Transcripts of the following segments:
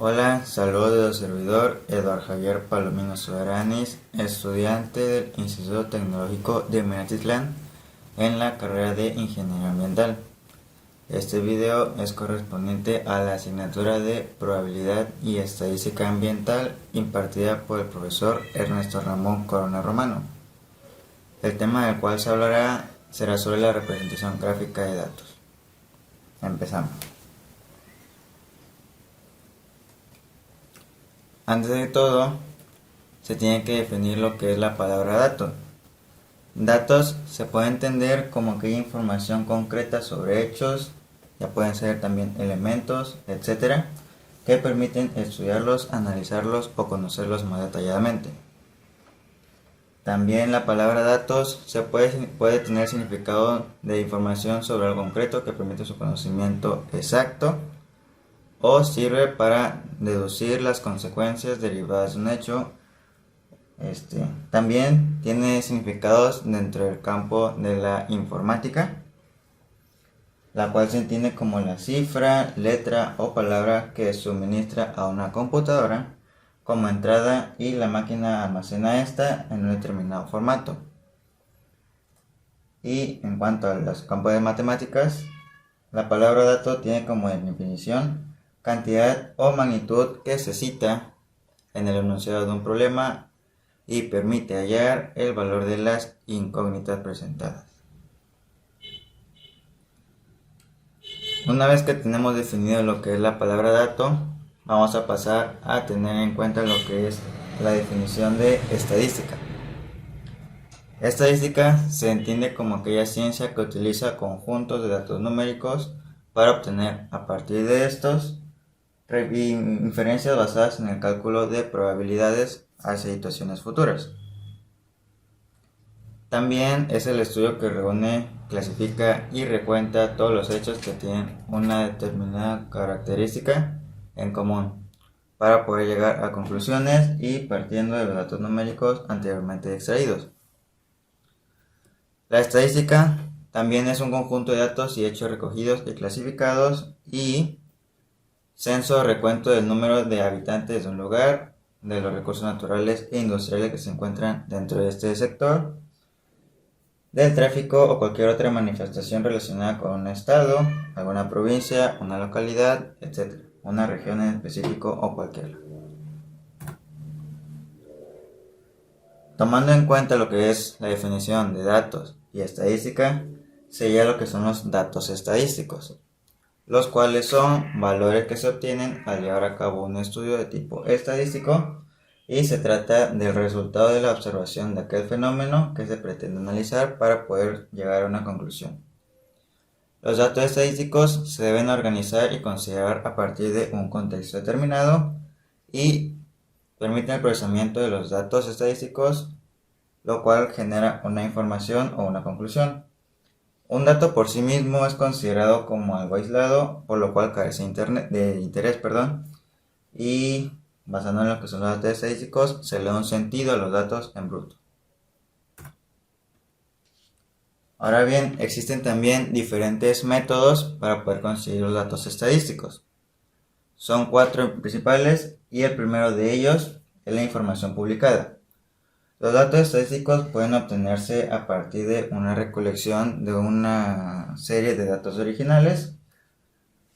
Hola, saludos del servidor Eduardo Javier Palomino Soberanis, estudiante del Instituto Tecnológico de Minatitlán en la carrera de Ingeniería Ambiental. Este video es correspondiente a la asignatura de Probabilidad y Estadística Ambiental impartida por el profesor Ernesto Ramón Corona Romano. El tema del cual se hablará será sobre la representación gráfica de datos. Empezamos. Antes de todo, se tiene que definir lo que es la palabra dato. Datos se puede entender como aquella información concreta sobre hechos, ya pueden ser también elementos, etcétera, que permiten estudiarlos, analizarlos o conocerlos más detalladamente. También la palabra datos puede tener significado de información sobre algo concreto que permite su conocimiento exacto, o sirve para deducir las consecuencias derivadas de un hecho. También tiene significados dentro del campo de la informática, la cual se entiende como la cifra, letra o palabra que suministra a una computadora como entrada y la máquina almacena esta en un determinado formato. Y en cuanto a los campos de matemáticas, la palabra dato tiene como definición cantidad o magnitud que se cita en el enunciado de un problema y permite hallar el valor de las incógnitas presentadas. Una vez que tenemos definido lo que es la palabra dato, vamos a pasar a tener en cuenta lo que es la definición de estadística. Estadística se entiende como aquella ciencia que utiliza conjuntos de datos numéricos para obtener a partir de estos inferencias basadas en el cálculo de probabilidades hacia situaciones futuras. También es el estudio que reúne, clasifica y recuenta todos los hechos que tienen una determinada característica en común para poder llegar a conclusiones y partiendo de los datos numéricos anteriormente extraídos. La estadística también es un conjunto de datos y hechos recogidos y clasificados y censo o recuento del número de habitantes de un lugar, de los recursos naturales e industriales que se encuentran dentro de este sector, del tráfico o cualquier otra manifestación relacionada con un estado, alguna provincia, una localidad, etc., una región en específico o cualquiera. Tomando en cuenta lo que es la definición de datos y estadística, sería lo que son los datos estadísticos, los cuales son valores que se obtienen al llevar a cabo un estudio de tipo estadístico y se trata del resultado de la observación de aquel fenómeno que se pretende analizar para poder llegar a una conclusión. Los datos estadísticos se deben organizar y considerar a partir de un contexto determinado y permiten el procesamiento de los datos estadísticos, lo cual genera una información o una conclusión. Un dato por sí mismo es considerado como algo aislado, por lo cual carece de interés, y basando en lo que son los datos estadísticos, se le da un sentido a los datos en bruto. Ahora bien, existen también diferentes métodos para poder conseguir los datos estadísticos. Son 4 principales y el primero de ellos es la información publicada. Los datos estadísticos pueden obtenerse a partir de una recolección de una serie de datos originales,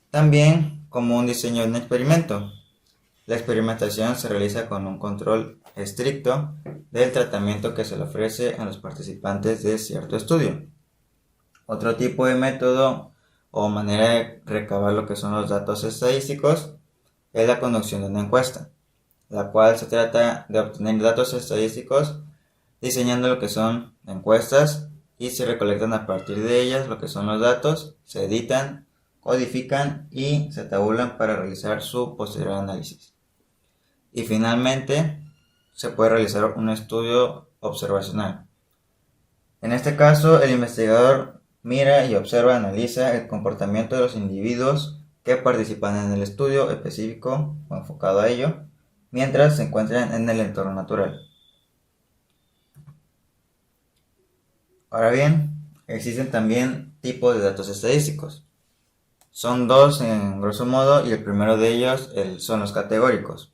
también como un diseño de un experimento. La experimentación se realiza con un control estricto del tratamiento que se le ofrece a los participantes de cierto estudio. Otro tipo de método o manera de recabar lo que son los datos estadísticos es la conducción de una encuesta, la cual se trata de obtener datos estadísticos diseñando lo que son encuestas y se recolectan a partir de ellas lo que son los datos, se editan, codifican y se tabulan para realizar su posterior análisis. Y finalmente se puede realizar un estudio observacional. En este caso, el investigador mira y observa, analiza el comportamiento de los individuos que participan en el estudio específico o enfocado a ello, mientras se encuentran en el entorno natural. Ahora bien, existen también tipos de datos estadísticos. Son dos en grosso modo y el primero de ellos son los categóricos.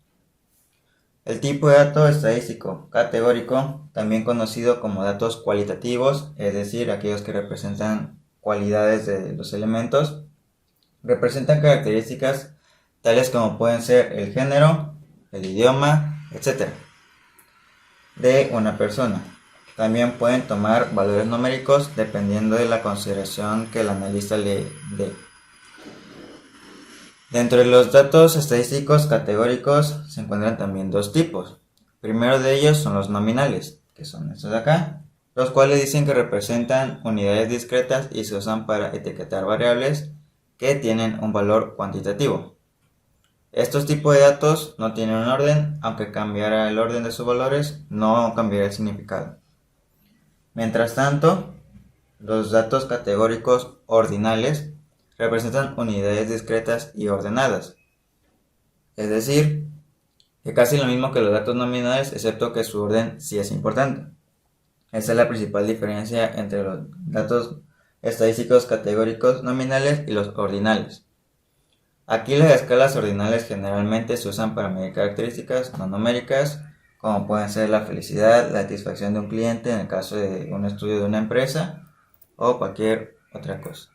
El tipo de dato estadístico categórico, también conocido como datos cualitativos, es decir, aquellos que representan cualidades de los elementos, representan características tales como pueden ser el género, el idioma, etc. de una persona. También pueden tomar valores numéricos dependiendo de la consideración que el analista le dé. Dentro de los datos estadísticos categóricos se encuentran también dos tipos. Primero de ellos son los nominales, que son estos de acá, los cuales dicen que representan unidades discretas y se usan para etiquetar variables que tienen un valor cuantitativo. Estos tipos de datos no tienen un orden, aunque cambiara el orden de sus valores, no cambiará el significado. Mientras tanto, los datos categóricos ordinales representan unidades discretas y ordenadas. Es decir, que casi lo mismo que los datos nominales, excepto que su orden sí es importante. Esa es la principal diferencia entre los datos estadísticos categóricos nominales y los ordinales. Aquí las escalas ordinales generalmente se usan para medir características no numéricas, como pueden ser la felicidad, la satisfacción de un cliente en el caso de un estudio de una empresa o cualquier otra cosa.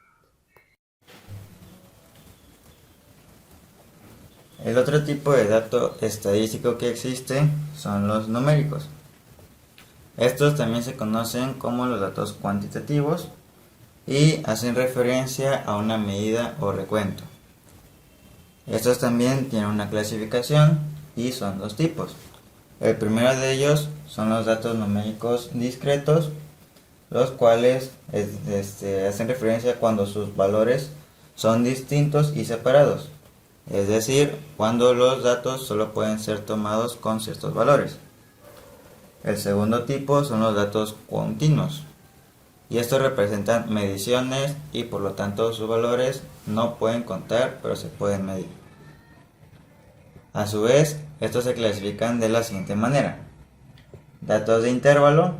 El otro tipo de dato estadístico que existe son los numéricos. Estos también se conocen como los datos cuantitativos y hacen referencia a una medida o recuento. Estos también tienen una clasificación y son dos tipos. El primero de ellos son los datos numéricos discretos, los cuales hacen referencia cuando sus valores son distintos y separados. Es decir, cuando los datos solo pueden ser tomados con ciertos valores. El segundo tipo son los datos continuos, y estos representan mediciones y por lo tanto sus valores no pueden contar, pero se pueden medir. A su vez, estos se clasifican de la siguiente manera: datos de intervalo,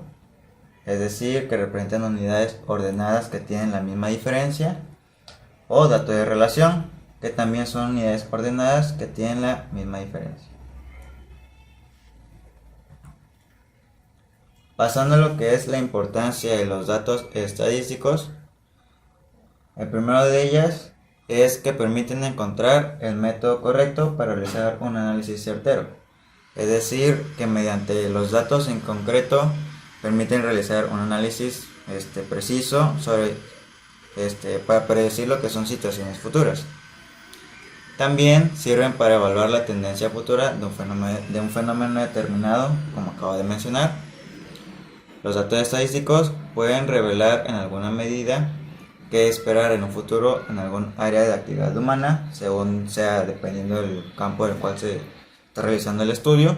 es decir, que representan unidades ordenadas que tienen la misma diferencia, o datos de relación, que también son unidades ordenadas que tienen la misma diferencia. Pasando a lo que es la importancia de los datos estadísticos, el primero de ellas es que permiten encontrar el método correcto para realizar un análisis certero. Es decir, que mediante los datos en concreto permiten realizar un análisis preciso para predecir lo que son situaciones futuras. También sirven para evaluar la tendencia futura de un fenómeno determinado, como acabo de mencionar. Los datos estadísticos pueden revelar en alguna medida qué esperar en un futuro en algún área de actividad humana, según sea dependiendo del campo del cual se está realizando el estudio.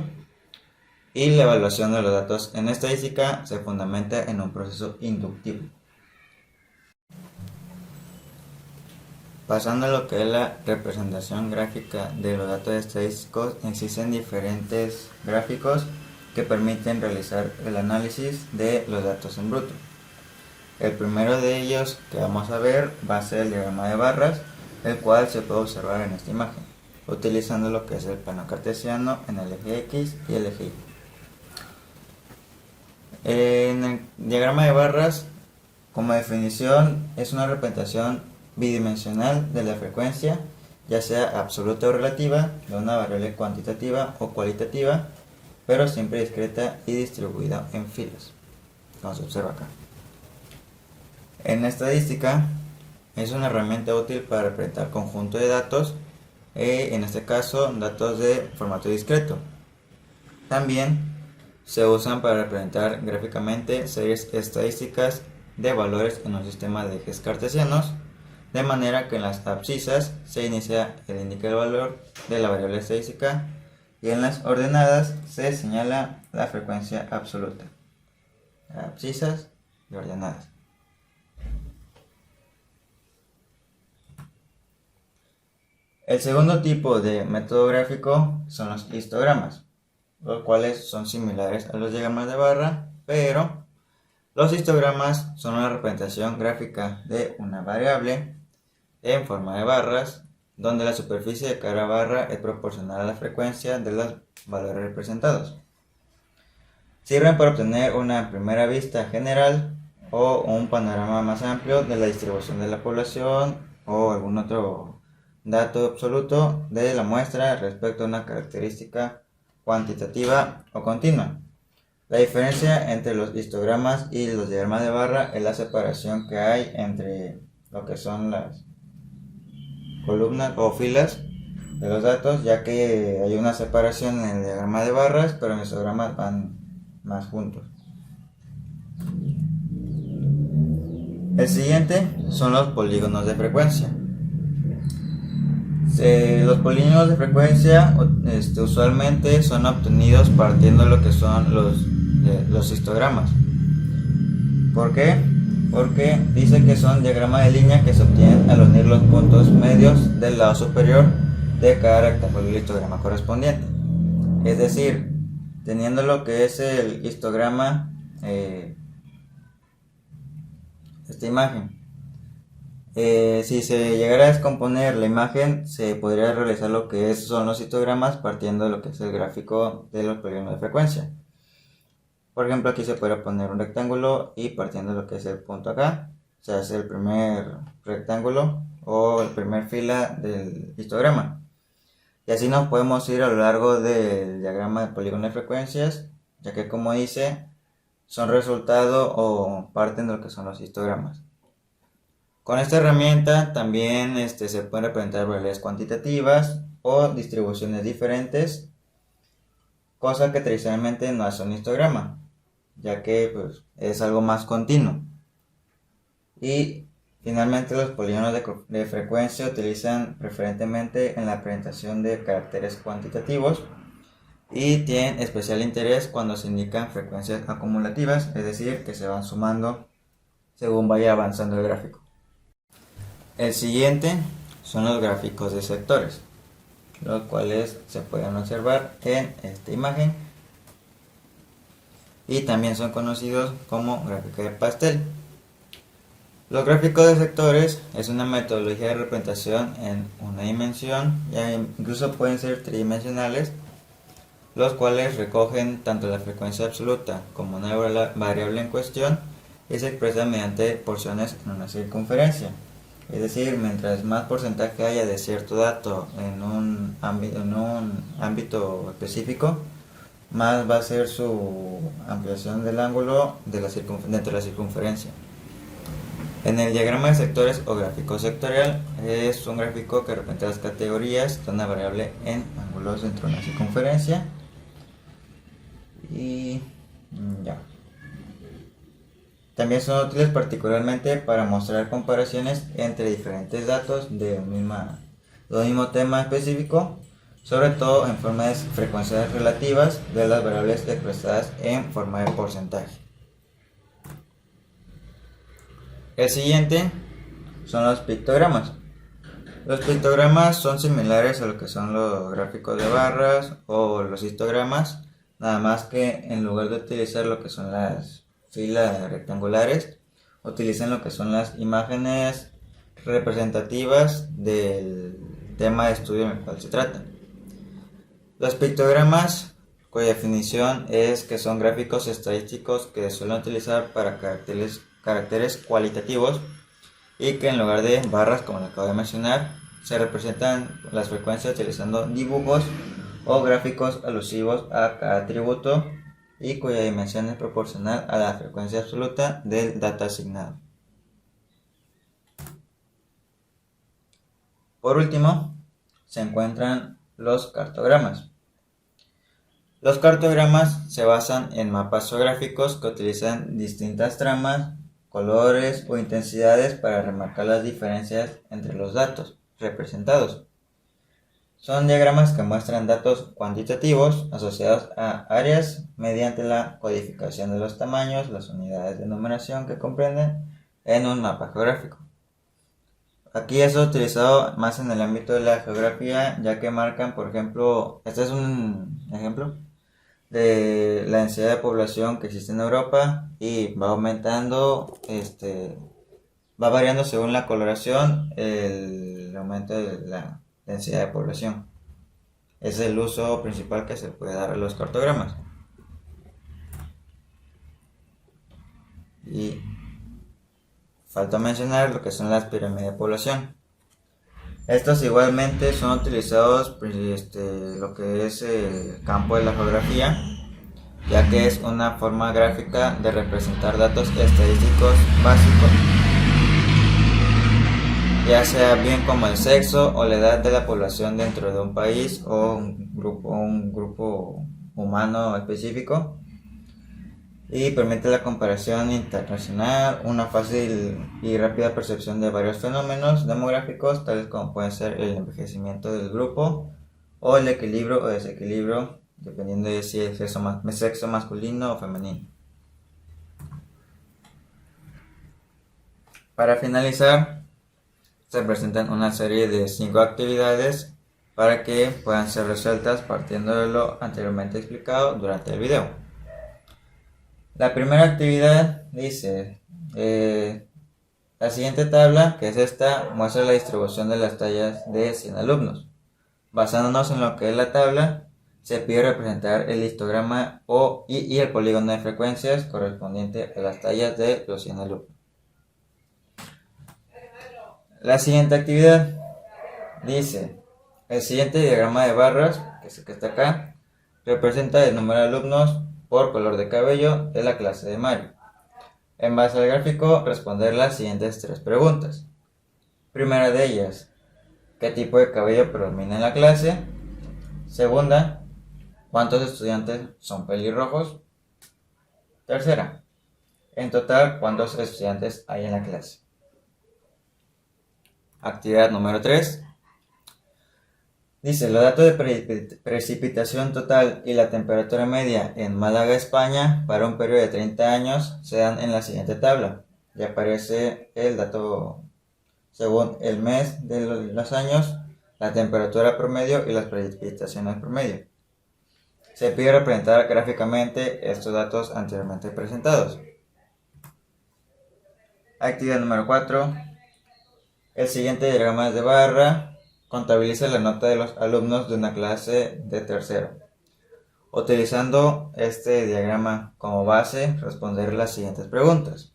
Y la evaluación de los datos en estadística se fundamenta en un proceso inductivo. Pasando a lo que es la representación gráfica de los datos estadísticos, existen diferentes gráficos que permiten realizar el análisis de los datos en bruto. El primero de ellos que vamos a ver va a ser el diagrama de barras, el cual se puede observar en esta imagen, utilizando lo que es el plano cartesiano en el eje X y el eje Y. En el diagrama de barras, como definición, es una representación bidimensional de la frecuencia, ya sea absoluta o relativa, de una variable cuantitativa o cualitativa, pero siempre discreta y distribuida en filas, como se observa acá. En estadística es una herramienta útil para representar conjunto de datos, en este caso datos de formato discreto. También se usan para representar gráficamente series estadísticas de valores en un sistema de ejes cartesianos, de manera que en las abscisas se inicia el indica del valor de la variable estadística y en las ordenadas se señala la frecuencia absoluta. Abscisas y ordenadas. El segundo tipo de método gráfico son los histogramas, los cuales son similares a los diagramas de barra, pero los histogramas son una representación gráfica de una variable en forma de barras, donde la superficie de cada barra es proporcional a la frecuencia de los valores representados. Sirven para obtener una primera vista general o un panorama más amplio de la distribución de la población o algún otro dato absoluto de la muestra respecto a una característica cuantitativa o continua. La diferencia entre los histogramas y los diagramas de barra es la separación que hay entre lo que son las columnas o filas de los datos, ya que hay una separación en el diagrama de barras, pero en los histogramas van más juntos. El siguiente son los polígonos de frecuencia. Los polígonos de frecuencia usualmente son obtenidos partiendo de lo que son los histogramas. ¿Por qué? Porque dice que son diagramas de línea que se obtienen al unir los puntos medios del lado superior de cada rectángulo del histograma correspondiente. Es decir, teniendo lo que es el histograma, esta imagen, si se llegara a descomponer la imagen, se podría realizar lo que son los histogramas partiendo de lo que es el gráfico de los polígonos de frecuencia. Por ejemplo, aquí se podría poner un rectángulo y partiendo de lo que es el punto acá, se hace el primer rectángulo o el primer fila del histograma. Y así nos podemos ir a lo largo del diagrama de polígono de frecuencias, ya que como dice, son resultado o parten de lo que son los histogramas. Con esta herramienta también se pueden representar variables cuantitativas o distribuciones diferentes, cosa que tradicionalmente no hace un histograma, ya que pues, es algo más continuo. Y finalmente los polígonos de frecuencia se utilizan preferentemente en la presentación de caracteres cuantitativos y tienen especial interés cuando se indican frecuencias acumulativas, es decir, que se van sumando según vaya avanzando el gráfico. El siguiente son los gráficos de sectores, los cuales se pueden observar en esta imagen y también son conocidos como gráfico de pastel. Los gráficos de sectores es una metodología de representación en una dimensión, ya incluso pueden ser tridimensionales, los cuales recogen tanto la frecuencia absoluta como una variable en cuestión y se expresan mediante porciones en una circunferencia. Es decir, mientras más porcentaje haya de cierto dato en un ámbito específico, más va a ser su ampliación del ángulo dentro de la circunferencia. En el diagrama de sectores o gráfico sectorial es un gráfico que representa las categorías de una variable en ángulos dentro de una circunferencia. Y ya. También son útiles particularmente para mostrar comparaciones entre diferentes datos de un mismo tema específico, sobre todo en forma de frecuencias relativas de las variables expresadas en forma de porcentaje. El siguiente son los pictogramas. Los pictogramas son similares a lo que son los gráficos de barras o los histogramas, nada más que en lugar de utilizar lo que son las filas rectangulares, utilizan lo que son las imágenes representativas del tema de estudio en el cual se trata. Los pictogramas, cuya definición es que son gráficos estadísticos que se suelen utilizar para caracteres cualitativos y que en lugar de barras, como lo acabo de mencionar, se representan las frecuencias utilizando dibujos o gráficos alusivos a cada atributo y cuya dimensión es proporcional a la frecuencia absoluta del dato asignado. Por último, se encuentran los cartogramas. Los cartogramas se basan en mapas geográficos que utilizan distintas tramas, colores o intensidades para remarcar las diferencias entre los datos representados. Son diagramas que muestran datos cuantitativos asociados a áreas mediante la codificación de los tamaños, las unidades de numeración que comprenden en un mapa geográfico. Aquí es utilizado más en el ámbito de la geografía, ya que marcan, por ejemplo, este es un ejemplo de la densidad de población que existe en Europa y va aumentando Va variando según la coloración el aumento de la densidad de población. Es el uso principal que se puede dar a los cartogramas. Y falta mencionar lo que son las pirámides de población. Estos igualmente son utilizados lo que es el campo de la geografía, ya que es una forma gráfica de representar datos estadísticos básicos, ya sea bien como el sexo o la edad de la población dentro de un país o un grupo humano específico, y permite la comparación internacional, una fácil y rápida percepción de varios fenómenos demográficos, tales como pueden ser el envejecimiento del grupo o el equilibrio o desequilibrio, dependiendo de si es sexo masculino o femenino. Para finalizar, se presentan una serie de 5 actividades para que puedan ser resueltas partiendo de lo anteriormente explicado durante el video. La primera actividad dice, la siguiente tabla, que es esta, muestra la distribución de las tallas de 100 alumnos. Basándonos en lo que es la tabla, se pide representar el histograma y el polígono de frecuencias correspondiente a las tallas de los 100 alumnos. La siguiente actividad dice, el siguiente diagrama de barras, que es el que está acá, representa el número de alumnos por color de cabello de la clase de Mario. En base al gráfico, responder las siguientes 3 preguntas. Primera de ellas, ¿qué tipo de cabello predomina en la clase? Segunda, ¿cuántos estudiantes son pelirrojos? Tercera, en total, ¿cuántos estudiantes hay en la clase? Actividad número 3. Dice, los datos de precipitación total y la temperatura media en Málaga, España, para un periodo de 30 años se dan en la siguiente tabla. Y aparece el dato según el mes de los años, la temperatura promedio y las precipitaciones promedio. Se pide representar gráficamente estos datos anteriormente presentados. Actividad número 4. El siguiente diagrama de barra contabiliza la nota de los alumnos de una clase de tercero. Utilizando este diagrama como base, responder las siguientes preguntas.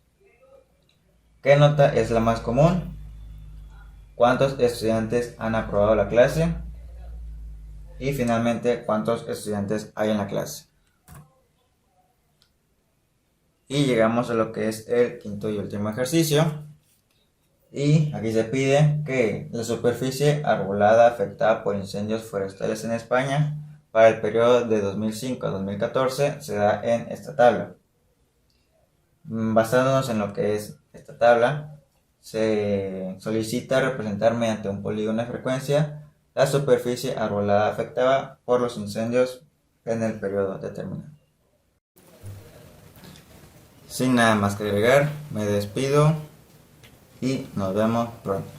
¿Qué nota es la más común? ¿Cuántos estudiantes han aprobado la clase? Y finalmente, ¿cuántos estudiantes hay en la clase? Y llegamos a lo que es el quinto y último ejercicio. Y aquí se pide que la superficie arbolada afectada por incendios forestales en España para el periodo de 2005 a 2014 se da en esta tabla. Basándonos en lo que es esta tabla, se solicita representar mediante un polígono de frecuencia la superficie arbolada afectada por los incendios en el periodo determinado. Sin nada más que agregar, me despido y nos vemos pronto.